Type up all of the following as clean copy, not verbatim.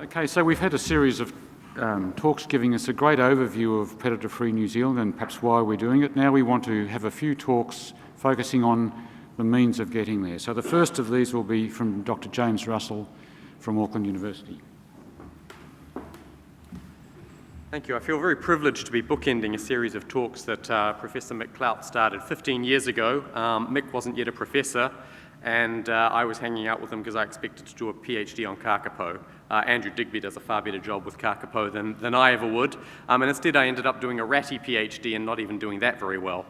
Okay, so we've had a series of talks giving us a great overview of Predator-Free New Zealand and perhaps why we're doing it. Now we want to have a few talks focusing on the means of getting there. So the first of these will be from Dr. James Russell from Auckland University. Thank you. I feel very privileged to be bookending a series of talks that Professor Mick Clout started 15 years ago. Mick wasn't yet a professor, and I was hanging out with him because I expected to do a PhD on kakapo. Andrew Digby does a far better job with kakapo than I ever would, and instead I ended up doing a ratty PhD and not even doing that very well.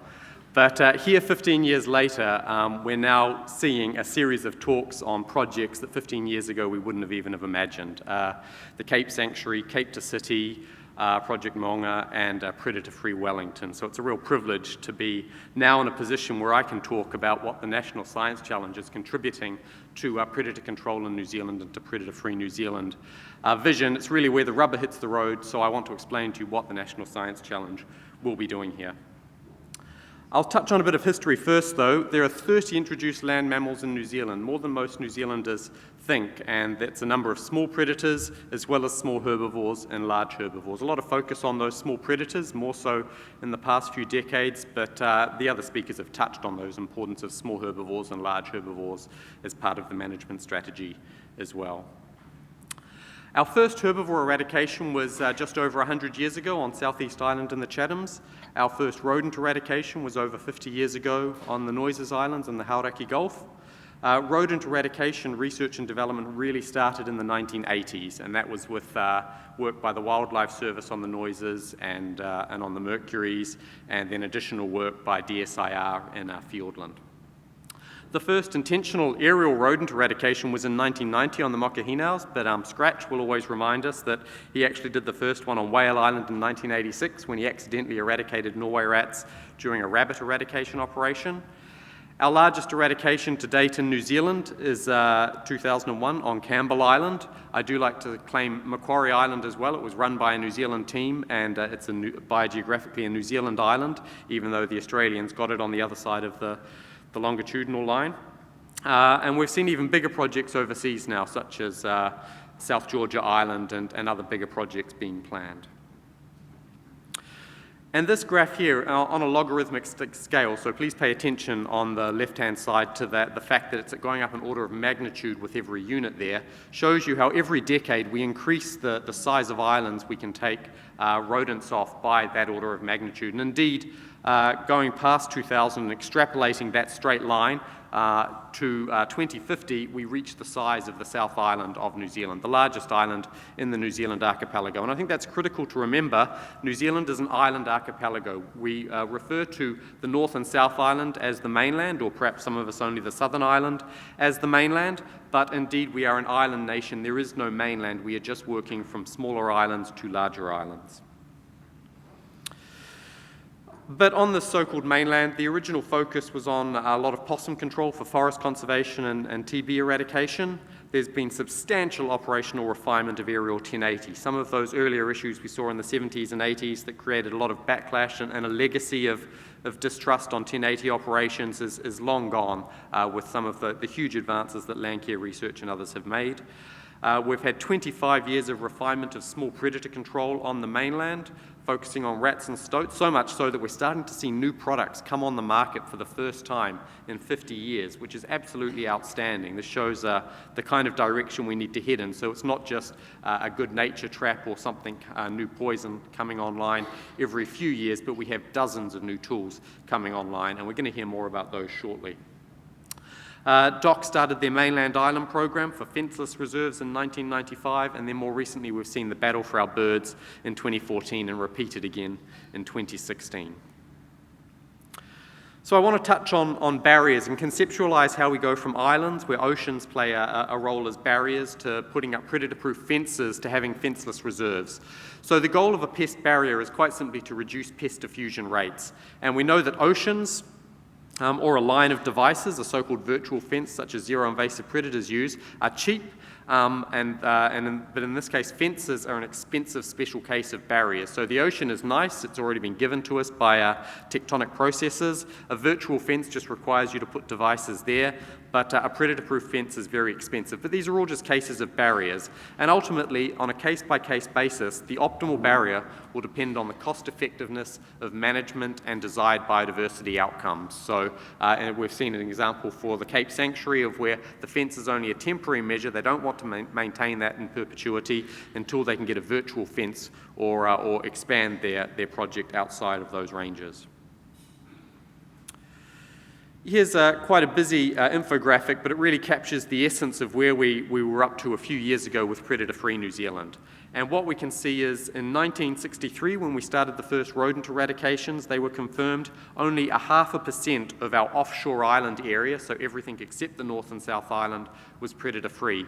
But here 15 years later, we're now seeing a series of talks on projects that 15 years ago we wouldn't have even imagined. The Cape Sanctuary, Cape to City, Project Maunga, and Predator-Free Wellington. So it's a real privilege to be now in a position where I can talk about what the National Science Challenge is contributing to predator control in New Zealand and to Predator-Free New Zealand vision. It's really where the rubber hits the road, so I want to explain to you what the National Science Challenge will be doing here. I'll touch on a bit of history first, though. There are 30 introduced land mammals in New Zealand, more than most New Zealanders think, and that's a number of small predators as well as small herbivores and large herbivores. A lot of focus on those small predators, more so in the past few decades, but the other speakers have touched on those importance of small herbivores and large herbivores as part of the management strategy as well. Our first herbivore eradication was just over 100 years ago on Southeast Island in the Chathams. Our first rodent eradication was over 50 years ago on the Noises Islands in the Hauraki Gulf. Rodent eradication research and development really started in the 1980s, and that was with work by the Wildlife Service on the Noises and on the Mercuries, and then additional work by DSIR in Fiordland. The first intentional aerial rodent eradication was in 1990 on the Mokohinaus, but Scratch will always remind us that he actually did the first one on Whale Island in 1986 when he accidentally eradicated Norway rats during a rabbit eradication operation. Our largest eradication to date in New Zealand is 2001 on Campbell Island. I do like to claim Macquarie Island as well. It was run by a New Zealand team, and it's biogeographically a New Zealand island, even though the Australians got it on the other side of the longitudinal line. And we've seen even bigger projects overseas now, such as South Georgia Island and other bigger projects being planned. And this graph here on a logarithmic scale, so please pay attention on the left-hand side to that, the fact that it's going up an order of magnitude with every unit there, shows you how every decade we increase the size of islands we can take rodents off by that order of magnitude. And indeed, going past 2000 and extrapolating that straight line to 2050, we reach the size of the South Island of New Zealand, the largest island in the New Zealand archipelago. And I think that's critical to remember. New Zealand is an island archipelago. We refer to the North and South Island as the mainland, or perhaps some of us only the Southern Island as the mainland, but indeed we are an island nation. There is no mainland. We are just working from smaller islands to larger islands. But on the so-called mainland, the original focus was on a lot of possum control for forest conservation and TB eradication. There's been substantial operational refinement of Aerial 1080. Some of those earlier issues we saw in the 70s and 80s that created a lot of backlash and a legacy of distrust on 1080 operations is long gone with some of the huge advances that Landcare Research and others have made. We've had 25 years of refinement of small predator control on the mainland, focusing on rats and stoats, so much so that we're starting to see new products come on the market for the first time in 50 years, which is absolutely outstanding. This shows the kind of direction we need to head in. So it's not just a good nature trap or something, new poison coming online every few years, but we have dozens of new tools coming online, and we're going to hear more about those shortly. DOC started their Mainland Island program for fenceless reserves in 1995, and then more recently we've seen the Battle for Our Birds in 2014 and repeated again in 2016. So I want to touch on barriers and conceptualize how we go from islands, where oceans play a role as barriers, to putting up predator-proof fences, to having fenceless reserves. So the goal of a pest barrier is quite simply to reduce pest diffusion rates. And we know that oceans, or a line of devices, a so-called virtual fence such as zero invasive predators use, are cheap, But in this case, fences are an expensive special case of barriers. So the ocean is nice, it's already been given to us by tectonic processes. A virtual fence just requires you to put devices there, but a predator-proof fence is very expensive. But these are all just cases of barriers. And ultimately, on a case-by-case basis, the optimal barrier will depend on the cost-effectiveness of management and desired biodiversity outcomes. So and we've seen an example for the Cape Sanctuary of where the fence is only a temporary measure. They don't want to maintain that in perpetuity until they can get a virtual fence or expand their project outside of those ranges. Here's quite a busy infographic, but it really captures the essence of where we were up to a few years ago with Predator-Free New Zealand. And what we can see is in 1963, when we started the first rodent eradications, they were confirmed only 0.5% of our offshore island area, so everything except the North and South Island, was predator-free.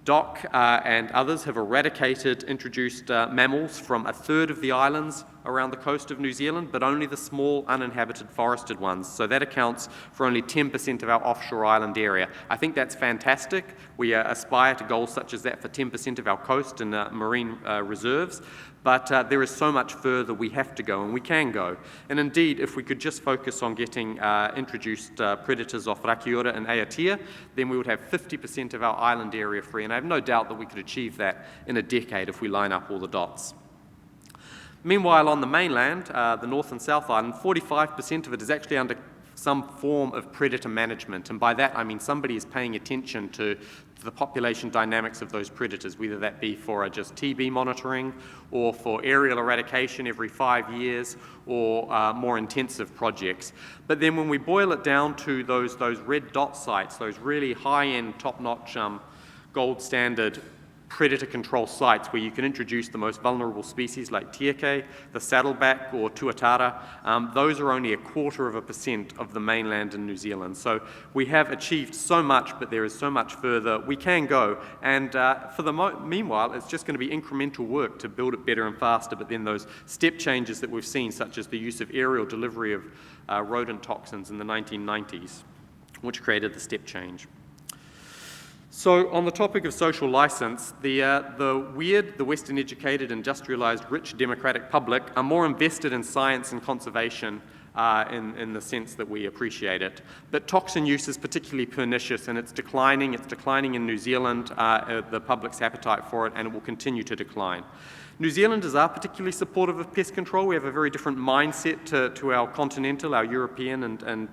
DOC and others have eradicated introduced mammals from 1/3 of the islands around the coast of New Zealand, but only the small uninhabited forested ones. So that accounts for only 10% of our offshore island area. I think that's fantastic. We aspire to goals such as that for 10% of our coast and marine reserves. But there is so much further we have to go, and we can go. And indeed, if we could just focus on getting introduced predators off Rakiura and Aotea, then we would have 50% of our island area free. And I have no doubt that we could achieve that in a decade if we line up all the dots. Meanwhile, on the mainland, the North and South Island, 45% of it is actually under some form of predator management. And by that, I mean somebody is paying attention to the population dynamics of those predators, whether that be for just TB monitoring or for aerial eradication every 5 years or more intensive projects. But then when we boil it down to those red dot sites, those really high-end, top-notch, gold standard predator control sites where you can introduce the most vulnerable species like tiake, the saddleback or tuatara, those are only 0.25% of the mainland in New Zealand. So we have achieved so much, but there is so much further we can go. And for the meanwhile, it's just going to be incremental work to build it better and faster, but then those step changes that we've seen, such as the use of aerial delivery of rodent toxins in the 1990s, which created the step change. So on the topic of social license, the Western educated, industrialized, rich democratic public are more invested in science and conservation in the sense that we appreciate it. But toxin use is particularly pernicious and it's declining. It's declining in New Zealand, the public's appetite for it, and it will continue to decline. New Zealanders are particularly supportive of pest control. We have a very different mindset to our continental, our European and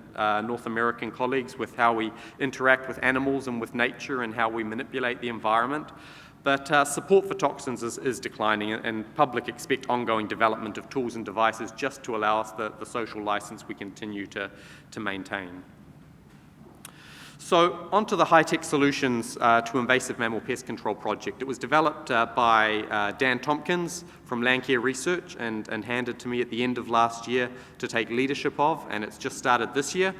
North American colleagues with how we interact with animals and with nature and how we manipulate the environment. But support for toxins is declining, and public expect ongoing development of tools and devices just to allow us the social license we continue to maintain. So onto the high-tech solutions to invasive mammal pest control project. It was developed by Dan Tompkins from Landcare Research and handed to me at the end of last year to take leadership of, and it's just started this year.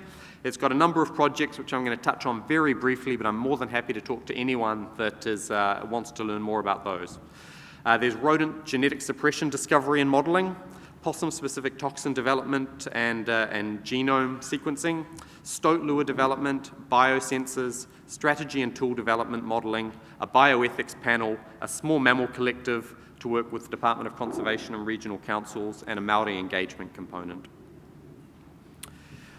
It's got a number of projects which I'm going to touch on very briefly, but I'm more than happy to talk to anyone that wants to learn more about those. There's rodent genetic suppression discovery and modelling, possum-specific toxin development and genome sequencing, stoat lure development, biosensors, strategy and tool development modelling, a bioethics panel, a small mammal collective to work with the Department of Conservation and regional councils, and a Maori Engagement component.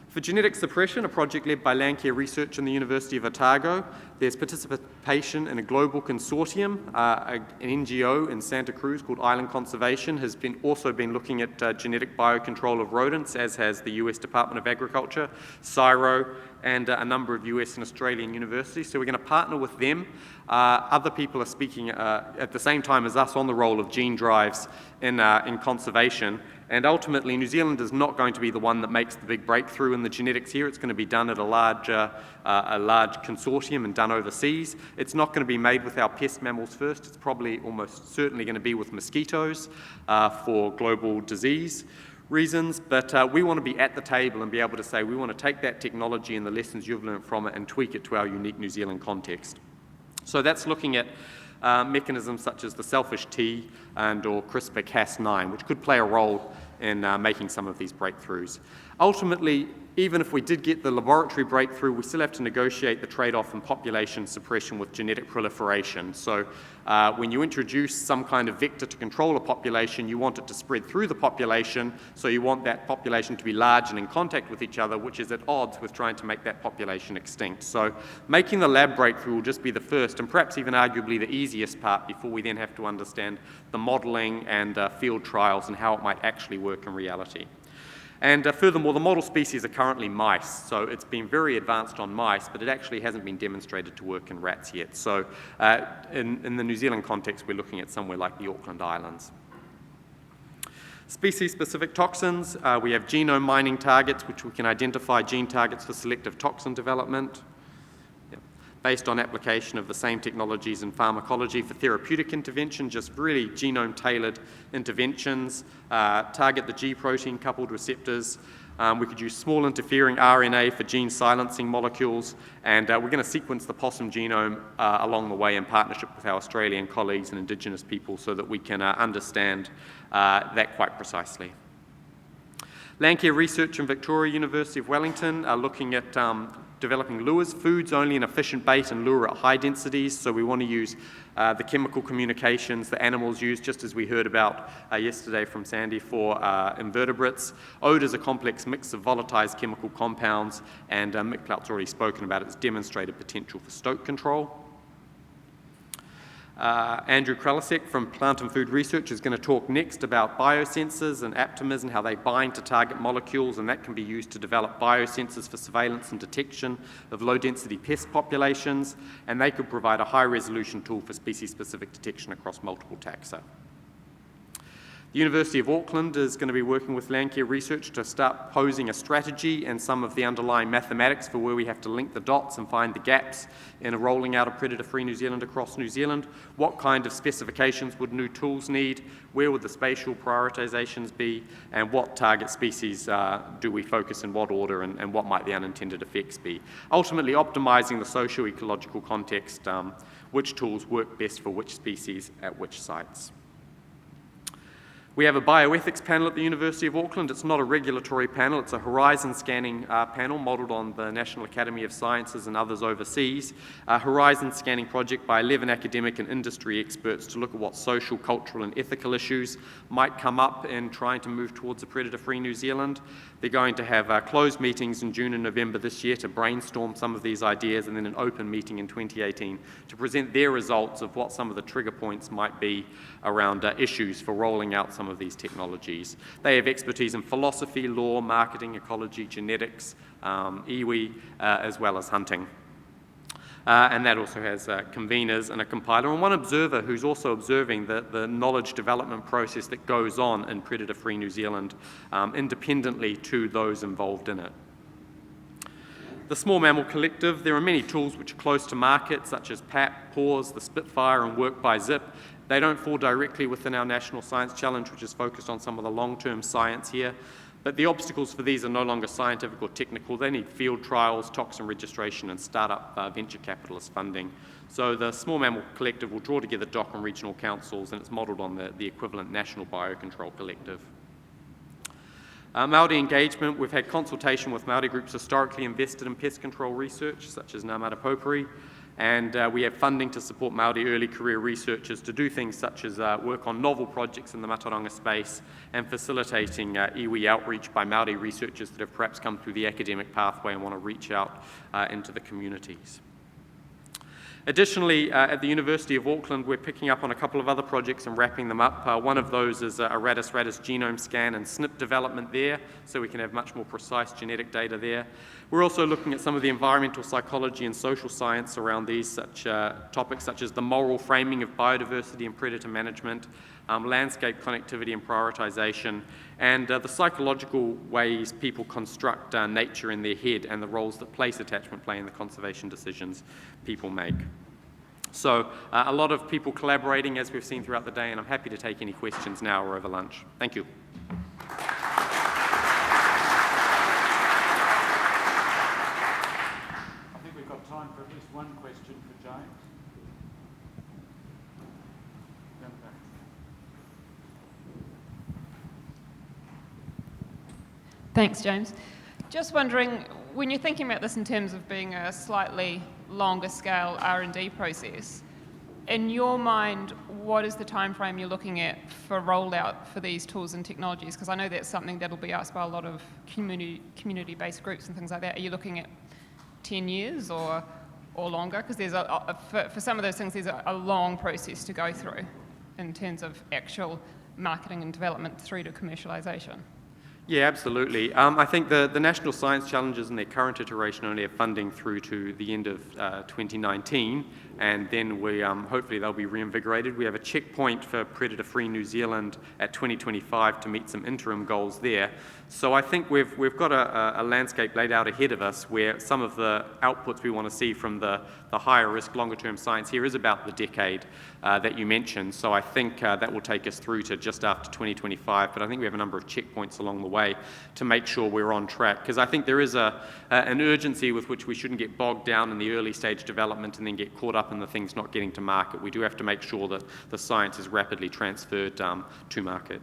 For genetic suppression, a project led by Landcare Research and the University of Otago, there's participation in a global consortium. An NGO in Santa Cruz called Island Conservation has also been looking at genetic biocontrol of rodents, as has the US Department of Agriculture, CSIRO, and a number of US and Australian universities. So we're going to partner with them. Other people are speaking at the same time as us on the role of gene drives in conservation. And ultimately, New Zealand is not going to be the one that makes the big breakthrough in the genetics here. It's going to be done at a large consortium and done overseas. It's not going to be made with our pest mammals first. It's probably almost certainly going to be with mosquitoes for global disease reasons. But we want to be at the table and be able to say we want to take that technology and the lessons you've learned from it and tweak it to our unique New Zealand context. So that's looking at mechanisms such as the selfish T and or CRISPR-Cas9, which could play a role in making some of these breakthroughs. Ultimately, even if we did get the laboratory breakthrough, we still have to negotiate the trade-off in population suppression with genetic proliferation. So when you introduce some kind of vector to control a population, you want it to spread through the population, so you want that population to be large and in contact with each other, which is at odds with trying to make that population extinct. So making the lab breakthrough will just be the first, and perhaps even arguably the easiest part, before we then have to understand the modelling and field trials and how it might actually work in reality. And furthermore, the model species are currently mice, so it's been very advanced on mice, but it actually hasn't been demonstrated to work in rats yet. So in the New Zealand context, we're looking at somewhere like the Auckland Islands. Species-specific toxins, we have genome mining targets, which we can identify gene targets for selective toxin development, based on application of the same technologies in pharmacology for therapeutic intervention, just really genome-tailored interventions, target the G protein-coupled receptors. We could use small interfering RNA for gene silencing molecules, and we're going to sequence the possum genome along the way in partnership with our Australian colleagues and Indigenous people so that we can understand that quite precisely. Landcare Research and Victoria University of Wellington are looking at developing lures, foods only in efficient bait and lure at high densities. So we want to use the chemical communications that animals use, just as we heard about yesterday from Sandy, for invertebrates. Ode is a complex mix of volatilized chemical compounds, and Mick Clout's already spoken about its demonstrated potential for stoke control. Andrew Kralisek from Plant and Food Research is going to talk next about biosensors and aptamers and how they bind to target molecules, and that can be used to develop biosensors for surveillance and detection of low-density pest populations, and they could provide a high-resolution tool for species-specific detection across multiple taxa. The University of Auckland is going to be working with Landcare Research to start posing a strategy and some of the underlying mathematics for where we have to link the dots and find the gaps in rolling out a predator-free New Zealand across New Zealand. What kind of specifications would new tools need? Where would the spatial prioritizations be? And what target species do we focus in what order, and what might the unintended effects be? Ultimately, optimizing the socio-ecological context, which tools work best for which species at which sites. We have a bioethics panel at the University of Auckland. It's not a regulatory panel, it's a horizon scanning panel modelled on the National Academy of Sciences and others overseas. A horizon scanning project by 11 academic and industry experts to look at what social, cultural and ethical issues might come up in trying to move towards a predator-free New Zealand. They're going to have closed meetings in June and November this year to brainstorm some of these ideas, and then an open meeting in 2018 to present their results of what some of the trigger points might be around issues for rolling out some of these technologies. They have expertise in philosophy, law, marketing, ecology, genetics, iwi, as well as hunting. And that also has conveners and a compiler, and one observer who's also observing the knowledge development process that goes on in predator-free New Zealand independently to those involved in it. The Small Mammal Collective, there are many tools which are close to market, such as PAP, PAWS, the Spitfire and Work by Zip. They don't fall directly within our National Science Challenge, which is focused on some of the long-term science here. But the obstacles for these are no longer scientific or technical. They need field trials, toxin registration, and startup venture capitalist funding. So the Small Mammal Collective will draw together DOC and regional councils, and it's modelled on the equivalent National Biocontrol Collective. Maori Engagement, we've had consultation with Maori groups historically invested in pest control research, such as Ngā Marapopuri, and we have funding to support Maori early career researchers to do things such as work on novel projects in the Mataranga space and facilitating iwi outreach by Maori researchers that have perhaps come through the academic pathway and want to reach out into the communities. Additionally, at the University of Auckland, we're picking up on a couple of other projects and wrapping them up. One of those is a Radis genome scan and SNP development there, so we can have much more precise genetic data there. We're also looking at some of the environmental psychology and social science around these topics, such as the moral framing of biodiversity and predator management, landscape connectivity and prioritization, and the psychological ways people construct nature in their head and the roles that place attachment play in the conservation decisions people make. So a lot of people collaborating, as we've seen throughout the day, and I'm happy to take any questions now or over lunch. Thank you. I think we've got time for at least one question for James. Thanks, James. Just wondering, when you're thinking about this in terms of being a slightly longer scale R&D process, in your mind, what is the time frame you're looking at for rollout for these tools and technologies? Because I know that's something that'll be asked by a lot of community-based groups and things like that. Are you looking at 10 years or longer? Because there's for some of those things, there's a long process to go through in terms of actual marketing and development through to commercialisation. Yeah, absolutely. I think the National Science Challenges in their current iteration only have funding through to the end of 2019, and then we hopefully they'll be reinvigorated. We have a checkpoint for Predator-Free New Zealand at 2025 to meet some interim goals there. So I think we've got a landscape laid out ahead of us where some of the outputs we want to see from the higher risk, longer term science here is about the decade that you mentioned. So I think that will take us through to just after 2025, but I think we have a number of checkpoints along the way to make sure we're on track, because I think there is an urgency with which we shouldn't get bogged down in the early stage development and then get caught up in the things not getting to market. We do have to make sure that the science is rapidly transferred to market.